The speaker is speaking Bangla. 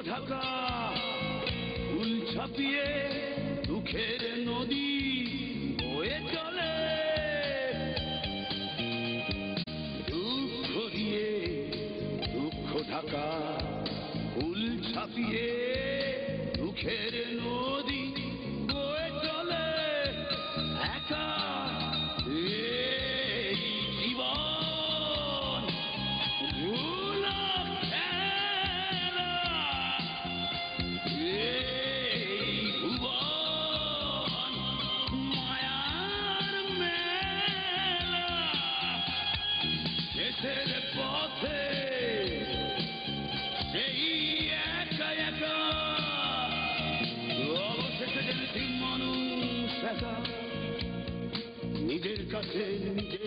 ঢাকা ফুল ছাপিয়ে দুঃখের নদী বয়ে চলে দুঃখ দিয়ে দুঃখ ঢাকা ফুল ছাপিয়ে দুঃখের নদী বয়ে চলে একা এই জীবন ভুলা খেলা এই ভুবন মায়ার মেলা শেষের পথে সেই একা একা অবশেষে গেছি মানুষ একা নিজের কাছে নিজে